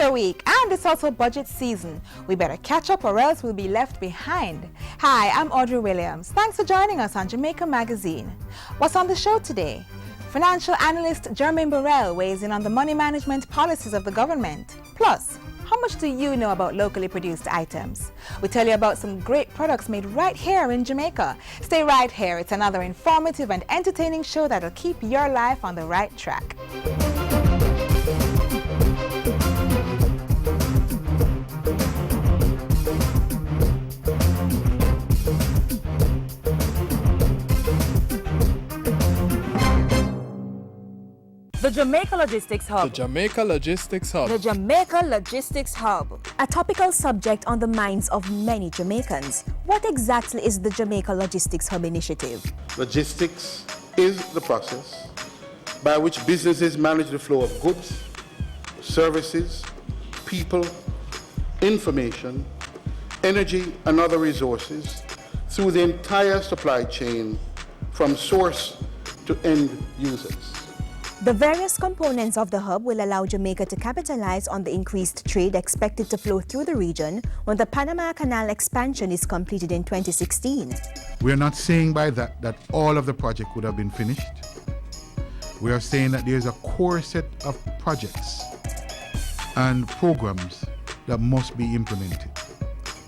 Easter week, and it's also budget season. We better catch up or else we'll be left behind. Hi, I'm Audrey Williams. Thanks for joining us on Jamaica Magazine. What's on the show today? Financial analyst Jermaine Burrell weighs in on the money management policies of the government. Plus, how much do you know about locally produced items? We tell you about some great products made right here in Jamaica. Stay right here. It's another informative and entertaining show that'll keep your life on the right track. The Jamaica Logistics Hub. The Jamaica Logistics Hub. The Jamaica Logistics Hub. A topical subject on the minds of many Jamaicans. What exactly is the Jamaica Logistics Hub initiative? Logistics is the process by which businesses manage the flow of goods, services, people, information, energy, and other resources through the entire supply chain from source to end users. The various components of the hub will allow Jamaica to capitalize on the increased trade expected to flow through the region when the Panama Canal expansion is completed in 2016. We are not saying by that all of the project would have been finished. We are saying that there is a core set of projects and programs that must be implemented.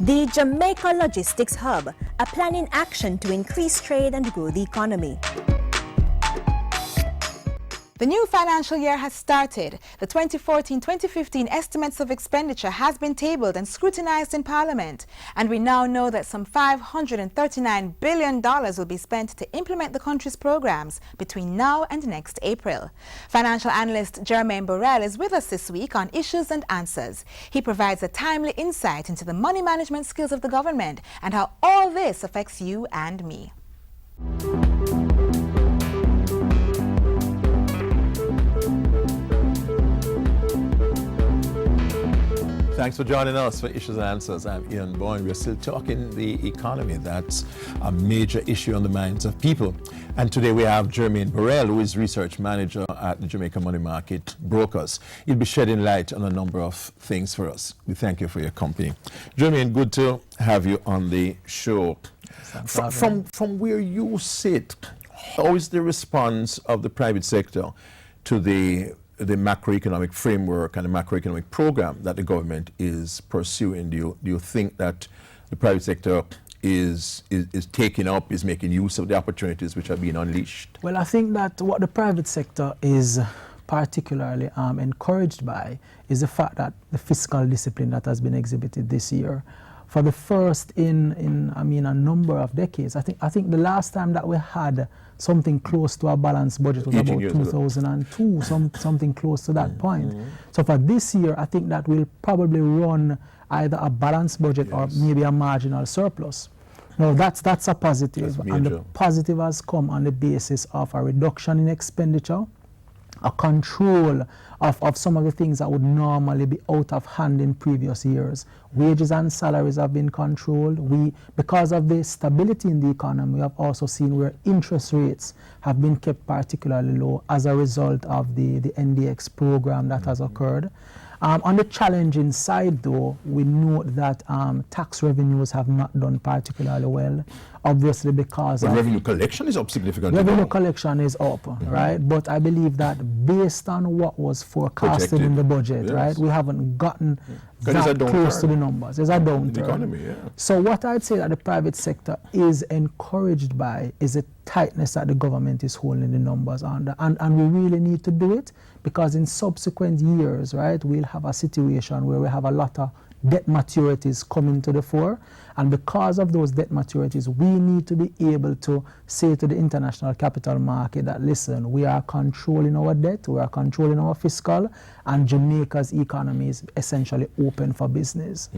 The Jamaica Logistics Hub, a plan in action to increase trade and grow the economy. The new financial year has started. The 2014-2015 estimates of expenditure has been tabled and scrutinized in Parliament. And we now know that some $539 billion will be spent to implement the country's programs between now and next April. Financial analyst Jermaine Burrell is with us this week on Issues and Answers. He provides a timely insight into the money management skills of the government and how all this affects you and me. Thanks for joining us for Issues and Answers. I'm Ian Boyne. We're still talking the economy. That's a major issue on the minds of people. And today we have Jermaine Burrell, who is research manager at the Jamaica Money Market Brokers. He'll be shedding light on a number of things for us. We thank you for your company. Jermaine, good to have you on the show. From where you sit, how is the response of the private sector to the macroeconomic framework and the macroeconomic program that the government is pursuing? Do you think that the private sector is taking up, is making use of the opportunities which are being unleashed? Well, I think that what the private sector is particularly encouraged by is the fact that the fiscal discipline that has been exhibited this year. For the first in a number of decades, I think the last time that we had something close to a balanced budget was about 2002, something close to that point. So for this year, I think that we'll probably run either a balanced budget or maybe a marginal surplus. Now that's a positive, and the positive has come on the basis of a reduction in expenditure, a control of some of the things that would normally be out of hand in previous years. Wages and salaries have been controlled. Because of the stability in the economy, we have also seen where interest rates have been kept particularly low as a result of the NDX program that has occurred. On the challenging side, though, we know that tax revenues have not done particularly well, obviously because revenue collection is up significantly. Revenue collection is up, right? But I believe that based on what was forecasted in the budget, right, we haven't gotten that close to the numbers. There's a downturn. The economy, So what I'd say that the private sector is encouraged by is the tightness that the government is holding the numbers under. And we really need to do it because in subsequent years, right, we'll have a situation where we have a lot of debt maturities coming to the fore. And because of those debt maturities, we need to be able to say to the international capital market that, listen, we are controlling our debt, we are controlling our fiscal, and Jamaica's economy is essentially open for business.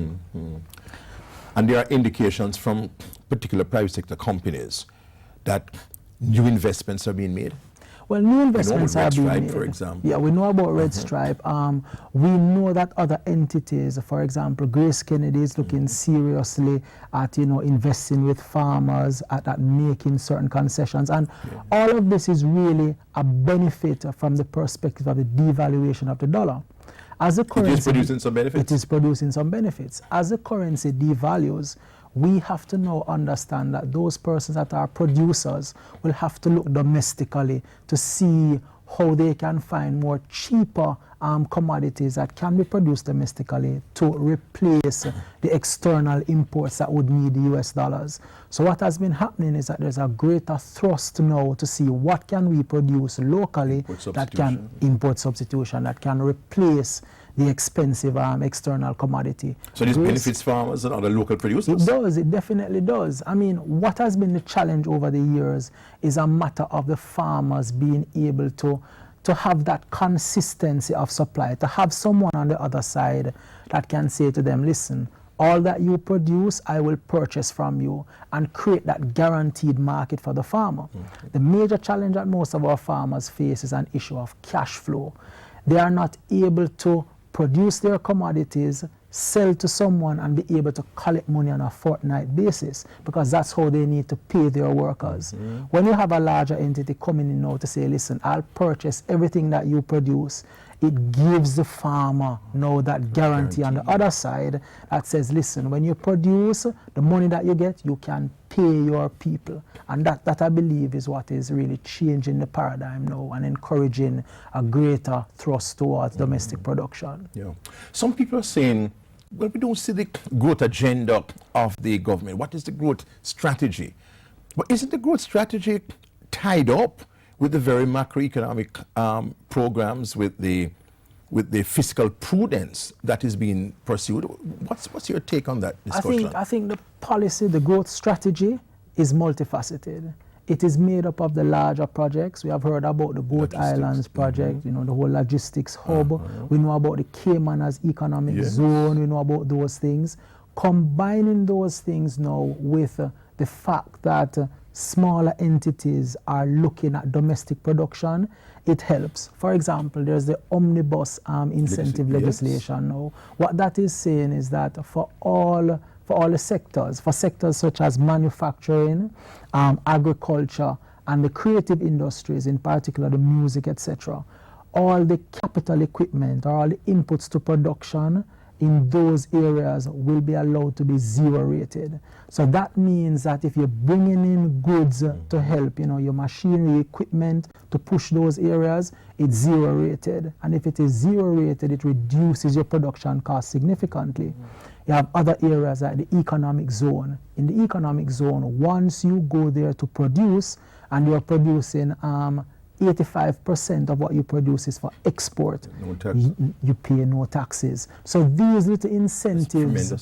And there are indications from particular private sector companies that new investments are being made. Well, new investments are being made. For example. Yeah, we know about Red Stripe. We know that other entities, for example, Grace Kennedy is looking seriously at, investing with farmers, at making certain concessions. And all of this is really a benefit from the perspective of the devaluation of the dollar. As the currency, it is producing some benefits. It is producing some benefits. As the currency devalues, we have to now understand that those persons that are producers will have to look domestically to see how they can find more cheaper commodities that can be produced domestically to replace the external imports that would need the US dollars. So what has been happening is that there's a greater thrust now to see what can we produce locally that can import substitution, that can replace the expensive external commodity. So this benefits farmers and other local producers? It does, it definitely does. I mean, what has been the challenge over the years is a matter of the farmers being able to have that consistency of supply, to have someone on the other side that can say to them, listen, all that you produce, I will purchase from you, and create that guaranteed market for the farmer. Mm-hmm. The major challenge that most of our farmers face is an issue of cash flow. They are not able to produce their commodities, sell to someone, and be able to collect money on a fortnight basis, because that's how they need to pay their workers. Mm-hmm. When you have a larger entity coming in now to say, listen, I'll purchase everything that you produce, it gives the farmer now that guarantee on the other side that says, listen, when you produce, the money that you get, you can pay your people. And that I believe is what is really changing the paradigm now and encouraging a greater thrust towards domestic production. Yeah. Some people are saying, well, we don't see the growth agenda of the government. What is the growth strategy? But isn't the growth strategy tied up with the very macroeconomic programs, with the fiscal prudence that is being pursued? What's your take on that discussion? I think the policy, the growth strategy is multifaceted. It is made up of the larger projects. We have heard about the Boat Islands project, you know, the whole logistics hub. We know about the Cayman as economic zone. We know about those things. Combining those things now with the fact that smaller entities are looking at domestic production, it helps. For example, there's the omnibus incentive legislation now. What that is saying is that for all the sectors, for sectors such as manufacturing, agriculture, and the creative industries, in particular the music, etc., all the capital equipment or all the inputs to production in those areas will be allowed to be zero rated. So that means that if you're bringing in goods to help, you know, your machinery, equipment to push those areas, it's zero rated. And if it is zero rated, it reduces your production cost significantly. You have other areas like the economic zone. In the economic zone, once you go there to produce and you're producing 85% of what you produce is for export. No tax. You pay no taxes. So these little incentives,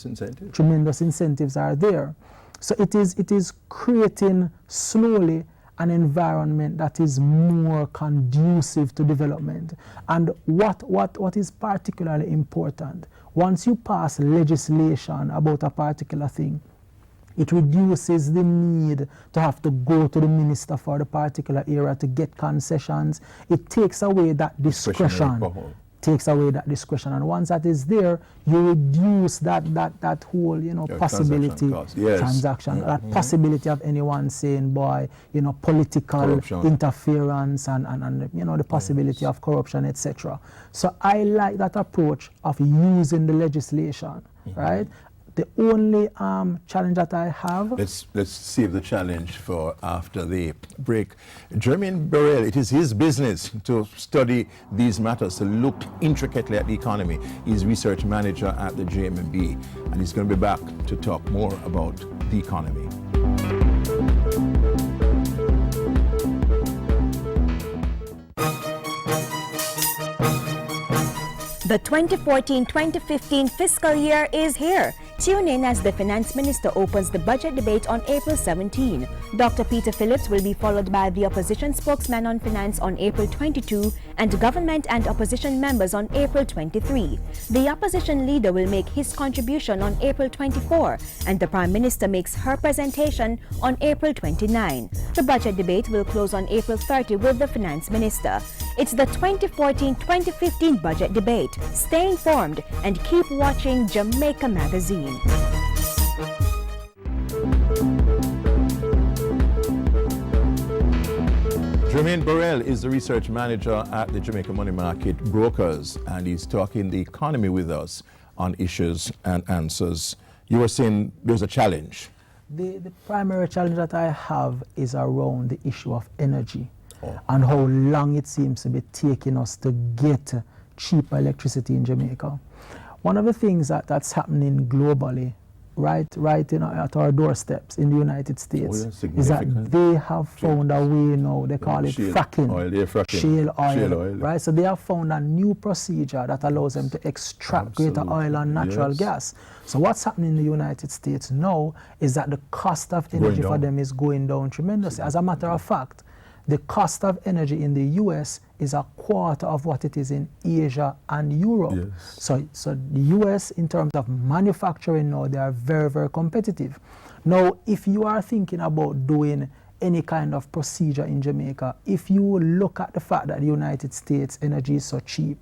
tremendous incentives are there. So it is creating slowly an environment that is more conducive to development. And what is particularly important, once you pass legislation about a particular thing, it reduces the need to have to go to the minister for the particular area to get concessions. It takes away that discretion. And once that is there, you reduce that whole, you know, possibility, transaction, that possibility of anyone saying, boy, you know, political interference and you know, the possibility of corruption, etc. So I like that approach of using the legislation, right? The only challenge that I have... Let's save the challenge for after the break. Jermaine Burrell, it is his business to study these matters, to look intricately at the economy. He's research manager at the JMB, and he's going to be back to talk more about the economy. The 2014-2015 fiscal year is here. Tune in as the Finance Minister opens the budget debate on April 17. Dr. Peter Phillips will be followed by the Opposition Spokesman on Finance on April 22 and Government and Opposition members on April 23. The Opposition Leader will make his contribution on April 24 and the Prime Minister makes her presentation on April 29. The budget debate will close on April 30 with the Finance Minister. It's the 2014-2015 budget debate. Stay informed and keep watching Jamaica Magazine. Jermaine Burrell is the research manager at the Jamaica Money Market Brokers, and he's talking the economy with us on issues and answers. You were saying there's a challenge. The primary challenge that I have is around the issue of energy and how long it seems to be taking us to get cheaper electricity in Jamaica. One of the things that's happening globally, right at our doorsteps in the United States, is that they have found a way now, they call it fracking, shale oil, right? So they have found a new procedure that allows them to extract greater oil and natural gas. So what's happening in the United States now is that the cost of energy for them is going down tremendously. As a matter of fact, the cost of energy in the US is a quarter of what it is in Asia and Europe. Yes. So the US, in terms of manufacturing now, they are very, very competitive. Now, if you are thinking about doing any kind of procedure in Jamaica, if you look at the fact that the United States energy is so cheap,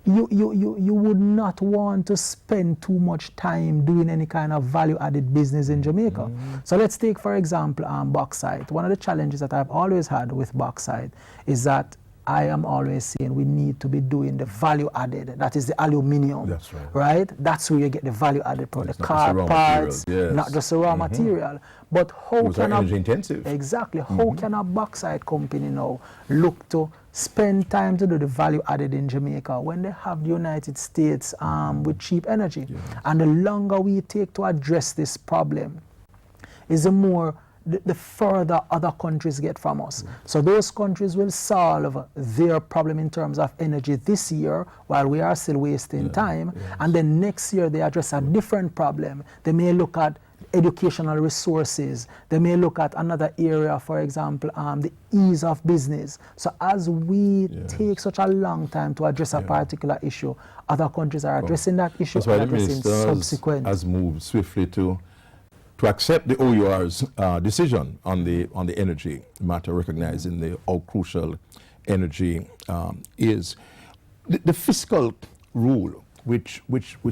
you would not want to spend too much time doing any kind of value-added business in Jamaica. So let's take, for example, bauxite. One of the challenges that I've always had with bauxite is that I am always saying we need to be doing the value-added, that is the aluminium. That's right. Right? That's where you get the value-added product, the car parts, not just the raw material. But how can energy intensive. Exactly. How can a bauxite company now look to spend time to do the value added in Jamaica when they have the United States with cheap energy? And the longer we take to address this problem is the further other countries get from us. So those countries will solve their problem in terms of energy this year while we are still wasting time. And then next year they address a different problem. They may look at educational resources. They may look at another area, for example, the ease of business. So as we take such a long time to address a particular issue, other countries are addressing that issue. That's why the minister has moved swiftly to accept the OUR's decision on the energy matter, recognizing how crucial energy is. The fiscal rule, which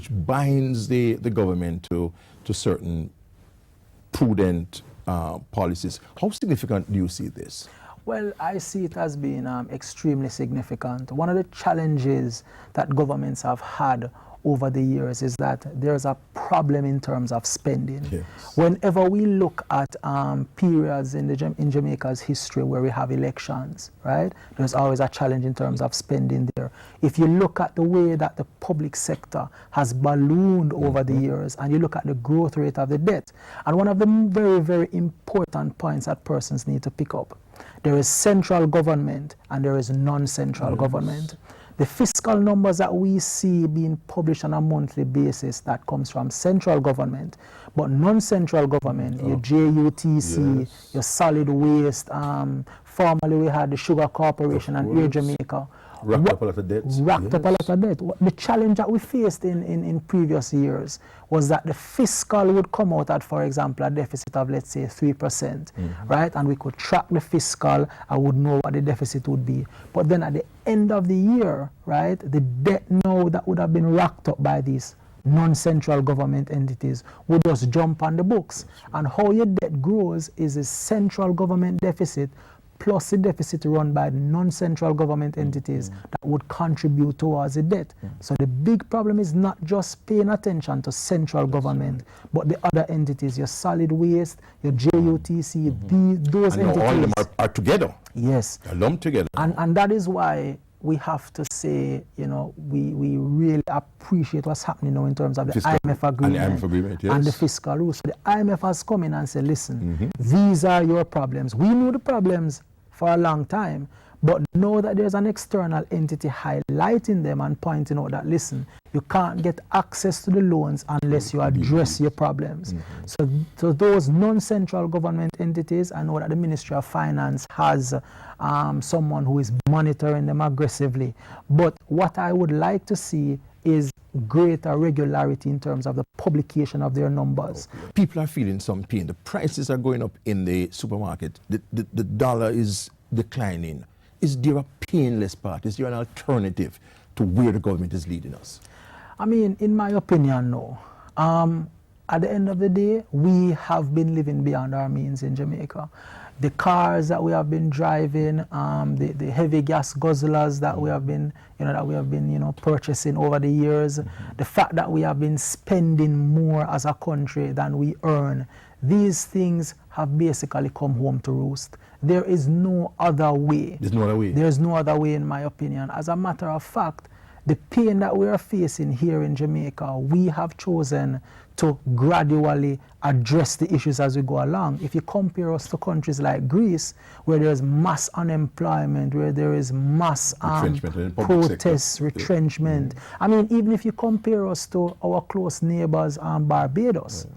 binds the government to certain prudent policies. How significant do you see this? Well, I see it as being extremely significant. One of the challenges that governments have had over the years is that there's a problem in terms of spending. Whenever we look at periods in Jamaica's history where we have elections, right, there's always a challenge in terms of spending there. If you look at the way that the public sector has ballooned over the years and you look at the growth rate of the debt, and one of the very, very important points that persons need to pick up, there is central government and there is non-central government. The fiscal numbers that we see being published on a monthly basis, that comes from central government, but non-central government, your JUTC, your solid waste, formerly we had the Sugar Corporation and Air Jamaica. Racked up a lot of debt. Racked up a lot of debt. The challenge that we faced in previous years was that the fiscal would come out at, for example, a deficit of, let's say, 3%, right? And we could track the fiscal, I would know what the deficit would be. But then at the end of the year, right, the debt now that would have been racked up by these non-central government entities would just jump on the books. And how your debt grows is a central government deficit plus the deficit run by non-central government entities that would contribute towards the debt. So the big problem is not just paying attention to central government, but the other entities, your solid waste, your JUTC, those entities. All of them are together. Yes. They're lumped together. And that is why we have to say, you know, we really appreciate what's happening now in terms of the IMF agreement, and the fiscal rules. So the IMF has come in and said, listen, these are your problems. We knew the problems for a long time, but know that there's an external entity highlighting them and pointing out that, listen, you can't get access to the loans unless you address your problems. So those non-central government entities, I know that the Ministry of Finance has someone who is monitoring them aggressively. But what I would like to see is greater regularity in terms of the publication of their numbers. People are feeling some pain. The prices are going up in the supermarket. The dollar is declining. Is there a painless path? Is there an alternative to where the government is leading us? I mean, in my opinion, no. at the end of the day, we have been living beyond our means in Jamaica. The cars that we have been driving, the heavy gas guzzlers that we have been, purchasing over the years, the fact that we have been spending more as a country than we earn, these things have basically come home to roost. There is no other way. There's no other way. There's no other way, in my opinion. As a matter of fact, the pain that we are facing here in Jamaica, we have chosen to gradually address the issues as we go along. If you compare us to countries like Greece, where there's mass unemployment, where there is mass protests, retrenchment. I mean, even if you compare us to our close neighbors, Barbados,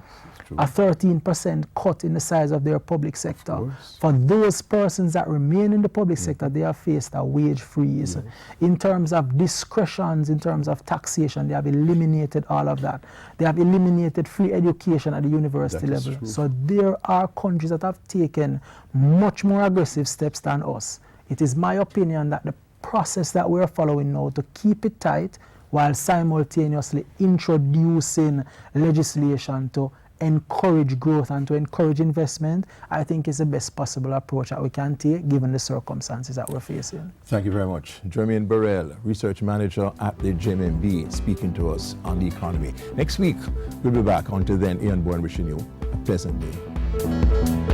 a 13% cut in the size of their public sector. For those persons that remain in the public sector, they have faced a wage freeze. In terms of discretions, in terms of taxation, they have eliminated all of that. They have eliminated free education at the university level. So there are countries that have taken much more aggressive steps than us. It is my opinion that the process that we're following now to keep it tight while simultaneously introducing legislation to encourage growth and to encourage investment, I think is the best possible approach that we can take given the circumstances that we're facing. Thank you very much. Jermaine Burrell, Research Manager at the JMB, speaking to us on the economy. Next week, we'll be back. Until then, Ian Bourne wishing you a pleasant day.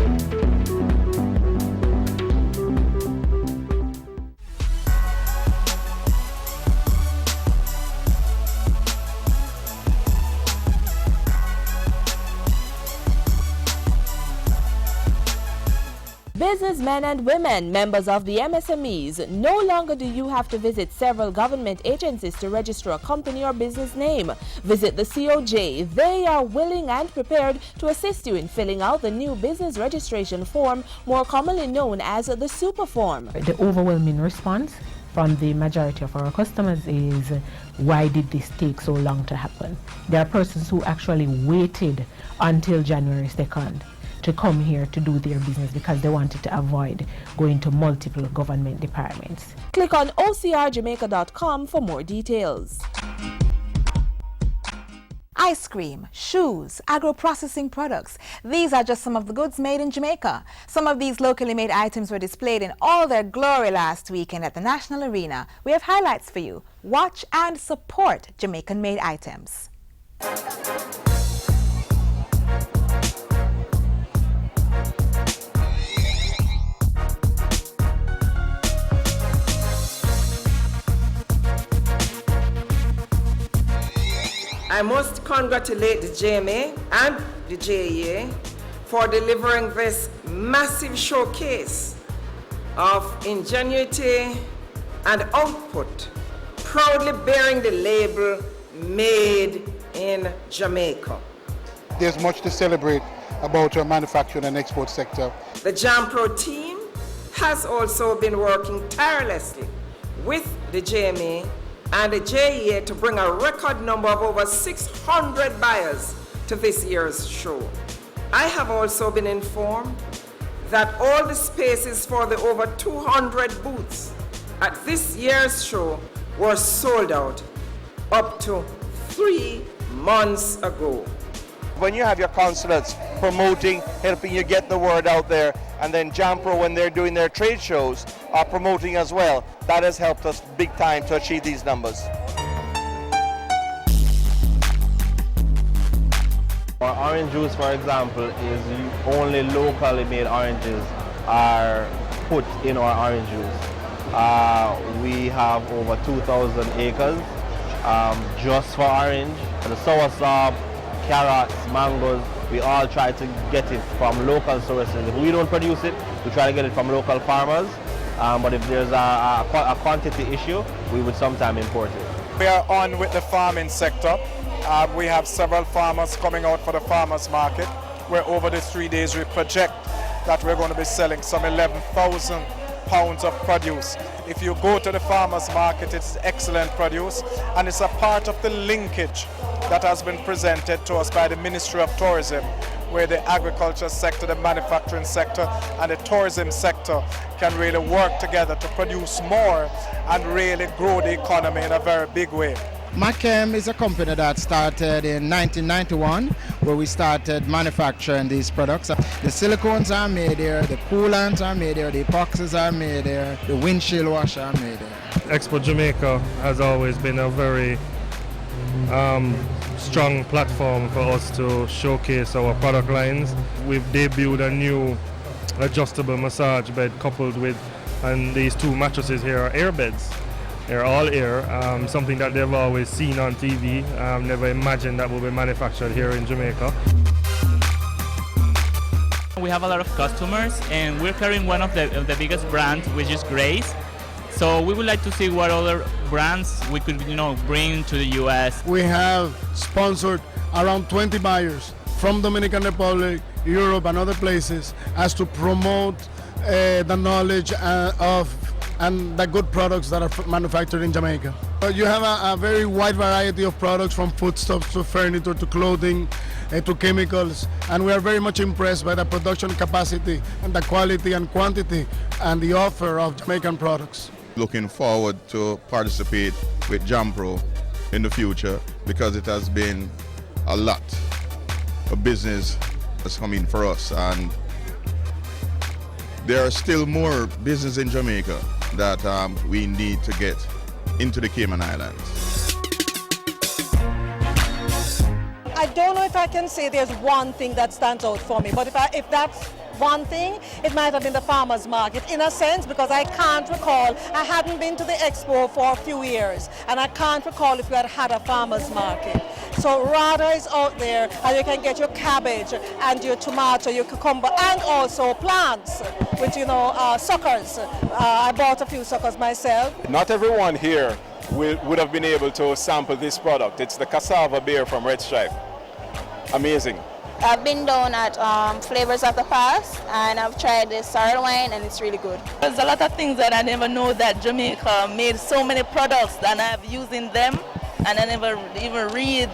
Businessmen and women, members of the MSMEs, no longer do you have to visit several government agencies to register a company or business name. Visit the COJ. They are willing and prepared to assist you in filling out the new business registration form, more commonly known as the super form. The overwhelming response from the majority of our customers is, why did this take so long to happen? There are persons who actually waited until January 2nd to come here to do their business because they wanted to avoid going to multiple government departments. Click on ocrjamaica.com for more details. Ice cream, shoes, agro-processing products. These are just some of the goods made in Jamaica. Some of these locally made items were displayed in all their glory last weekend at the National Arena. We have highlights for you. Watch and support Jamaican-made items. I must congratulate the JMA and the JEA for delivering this massive showcase of ingenuity and output, proudly bearing the label Made in Jamaica. There's much to celebrate about our manufacturing and export sector. The JAMPRO team has also been working tirelessly with the JMA and the JEA to bring a record number of over 600 buyers to this year's show. I have also been informed that all the spaces for the over 200 booths at this year's show were sold out up to 3 months ago. When you have your consulates promoting, helping you get the word out there, and then JAMPRO, when they're doing their trade shows, are promoting as well, that has helped us big time to achieve these numbers. Our orange juice, for example, is only locally made oranges are put in our orange juice. We have over 2,000 acres just for orange. The soursop, carrots, mangoes, we all try to get it from local sources. If we don't produce it, we try to get it from local farmers. But if there's a quantity issue, we would sometimes import it. We are on with the farming sector. We have several farmers coming out for the farmers market, where over the 3 days we project that we're going to be selling some 11,000 pounds of produce. If you go to the farmers market, it's excellent produce, and it's a part of the linkage that has been presented to us by the Ministry of Tourism, where the agriculture sector, the manufacturing sector, and the tourism sector can really work together to produce more and really grow the economy in a very big way. Machem is a company that started in 1991, where we started manufacturing these products. The silicones are made here, the coolants are made here, the epoxies are made here, the windshield washer are made here. Expo Jamaica has always been a very strong platform for us to showcase our product lines. We've debuted a new adjustable massage bed coupled with, and these two mattresses here are air beds. They're all air, something that they've always seen on TV, never imagined that will be manufactured here in Jamaica. We have a lot of customers and we're carrying one of the biggest brands, which is Grace. So we would like to see what other brands we could, bring to the US. We have sponsored around 20 buyers from Dominican Republic, Europe and other places as to promote the knowledge of and the good products that are manufactured in Jamaica. You have a very wide variety of products, from foodstuffs to furniture to clothing to chemicals, and we are very much impressed by the production capacity and the quality and quantity and the offer of Jamaican products. Looking forward to participate with Jampro in the future, because it has been a lot of business that's coming for us, and there are still more business in Jamaica that we need to get into the Cayman Islands. I don't know if I can say there's one thing that stands out for me, but if that's one thing, it might have been the farmers market, in a sense, because I can't recall, I hadn't been to the expo for a few years, and I can't recall if we had a farmers market. So RADA is out there, and you can get your cabbage and your tomato, your cucumber, and also plants, with suckers. I bought a few suckers myself. Not everyone here would have been able to sample this product. It's the cassava beer from Red Stripe. Amazing. I've been down at Flavors of the Past, and I've tried the sour wine, and it's really good. There's a lot of things that I never know that Jamaica made so many products, and I've using them, and I never even read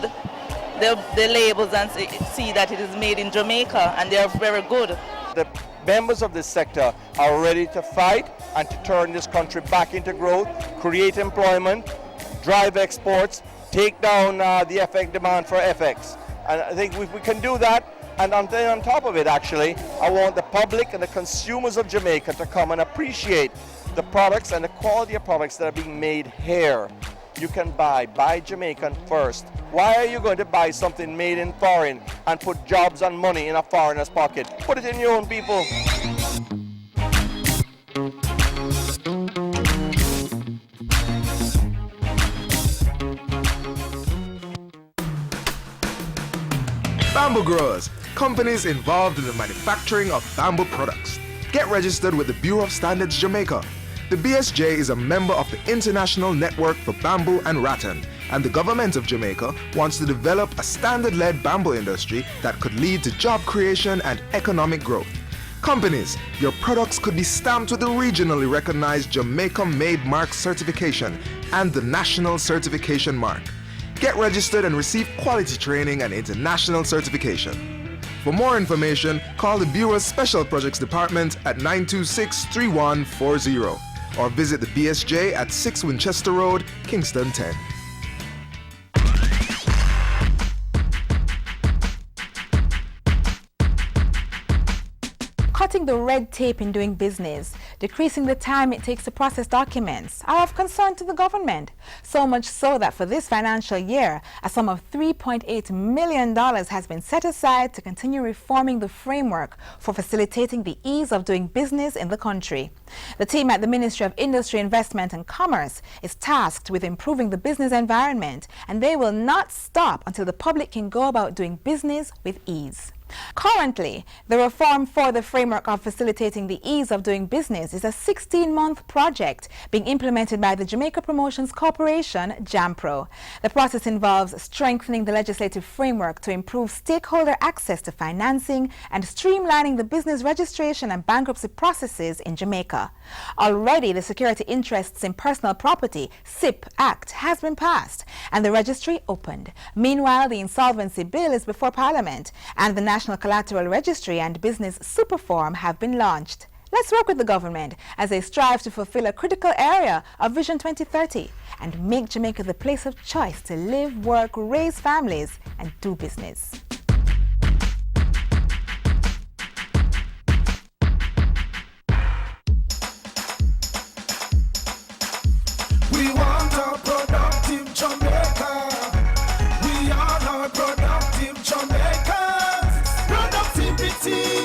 the labels and see that it is made in Jamaica, and they are very good. The members of this sector are ready to fight and to turn this country back into growth, create employment, drive exports, take down the FX demand for FX. And I think if we can do that, and on top of it, actually, I want the public and the consumers of Jamaica to come and appreciate the products and the quality of products that are being made here. You can buy Jamaican first. Why are you going to buy something made in foreign and put jobs and money in a foreigner's pocket? Put it in your own people. Bamboo growers, companies involved in the manufacturing of bamboo products. Get registered with the Bureau of Standards Jamaica. The BSJ is a member of the International Network for Bamboo and Rattan, and the government of Jamaica wants to develop a standard-led bamboo industry that could lead to job creation and economic growth. Companies, your products could be stamped with the regionally recognized Jamaica Made Mark certification and the National Certification Mark. Get registered and receive quality training and international certification. For more information, call the Bureau's Special Projects Department at 926-3140 or visit the BSJ at 6 Winchester Road, Kingston 10. Cutting the red tape in doing business, decreasing the time it takes to process documents are of concern to the government. So much so that for this financial year, a sum of $3.8 million has been set aside to continue reforming the framework for facilitating the ease of doing business in the country. The team at the Ministry of Industry, Investment and Commerce is tasked with improving the business environment, and they will not stop until the public can go about doing business with ease. Currently, the reform for the framework of facilitating the ease of doing business is a 16-month project being implemented by the Jamaica Promotions Corporation, JAMPRO. The process involves strengthening the legislative framework to improve stakeholder access to financing and streamlining the business registration and bankruptcy processes in Jamaica. Already, the Security Interests in Personal Property (SIP) Act has been passed and the registry opened. Meanwhile, the Insolvency Bill is before Parliament and the National Collateral Registry and Business Superform have been launched. Let's work with the government as they strive to fulfill a critical area of Vision 2030 and make Jamaica the place of choice to live, work, raise families, and do business. We want a productive Jamaica. We are a productive Jamaicans. Productivity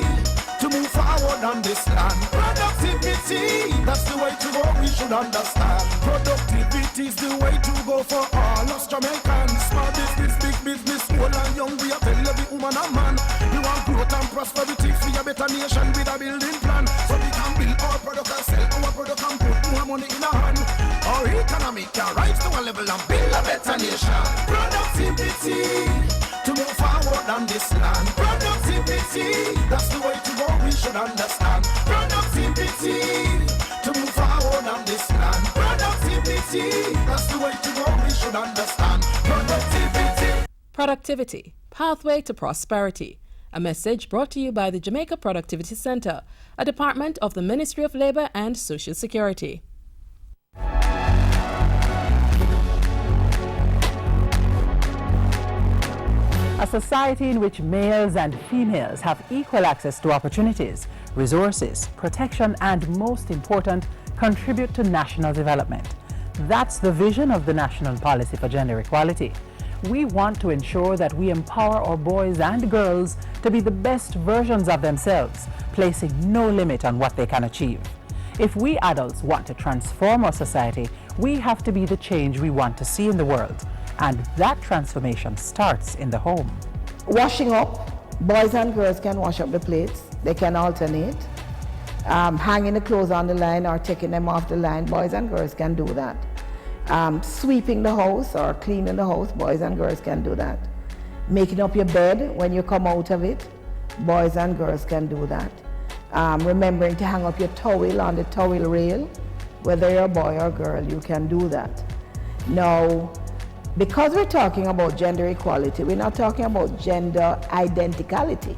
to move forward on this land. Productivity, that's the way to go, we should understand. Productivity is the way to go for all us Jamaicans. Small business, big business, old and young, we are tell every woman and man. We want growth and prosperity, free a better nation with a building plan. So we can build our product and sell our product and put more money in our hand. Our economy can rise to a level and build a better nation. Productivity to move forward on this land. Productivity, that's the way to go, we should understand. Productivity to move forward on this land. Productivity, that's the way to go, we should understand. Productivity. Productivity, pathway to prosperity. A message brought to you by the Jamaica Productivity Center, a department of the Ministry of Labor and Social Security. A society in which males and females have equal access to opportunities, resources, protection, and most important, contribute to national development. That's the vision of the National Policy for Gender Equality. We want to ensure that we empower our boys and girls to be the best versions of themselves, placing no limit on what they can achieve. If we adults want to transform our society, we have to be the change we want to see in the world. And that transformation starts in the home. Washing up, boys and girls can wash up the plates. They can alternate. Hanging the clothes on the line or taking them off the line, boys and girls can do that. Sweeping the house or cleaning the house, boys and girls can do that. Making up your bed when you come out of it, boys and girls can do that. Remembering to hang up your towel on the towel rail, whether you're a boy or girl, you can do that. Now, because we're talking about gender equality, we're not talking about gender identicality,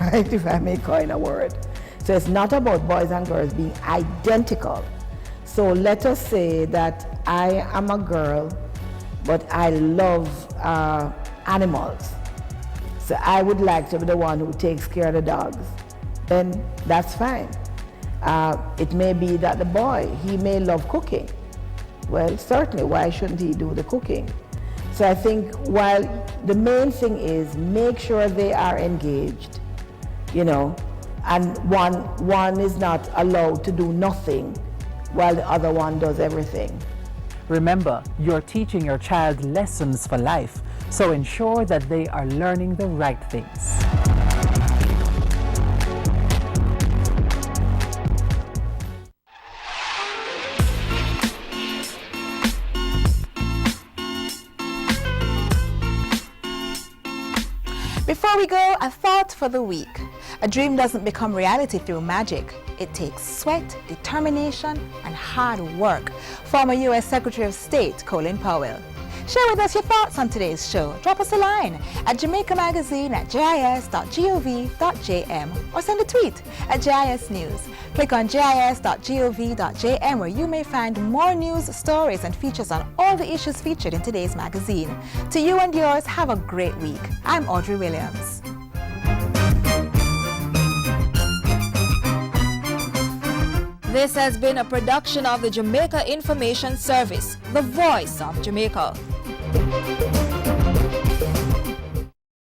right, if I may coin a word. So it's not about boys and girls being identical. So let us say that I am a girl, but I love animals. So I would like to be the one who takes care of the dogs. Then that's fine. It may be that the boy, he may love cooking. Well, certainly, why shouldn't he do the cooking? So I think while the main thing is make sure they are engaged, you know, and one is not allowed to do nothing while the other one does everything. Remember, you're teaching your child lessons for life, so ensure that they are learning the right things. Before we go, a thought for the week. A dream doesn't become reality through magic. It takes sweat, determination, and hard work. Former U.S. Secretary of State Colin Powell. Share with us your thoughts on today's show. Drop us a line at jamaicamagazine@jis.gov.jm or send a tweet at JIS News. Click on jis.gov.jm where you may find more news, stories, and features on all the issues featured in today's magazine. To you and yours, have a great week. I'm Audrey Williams. This has been a production of the Jamaica Information Service, the voice of Jamaica.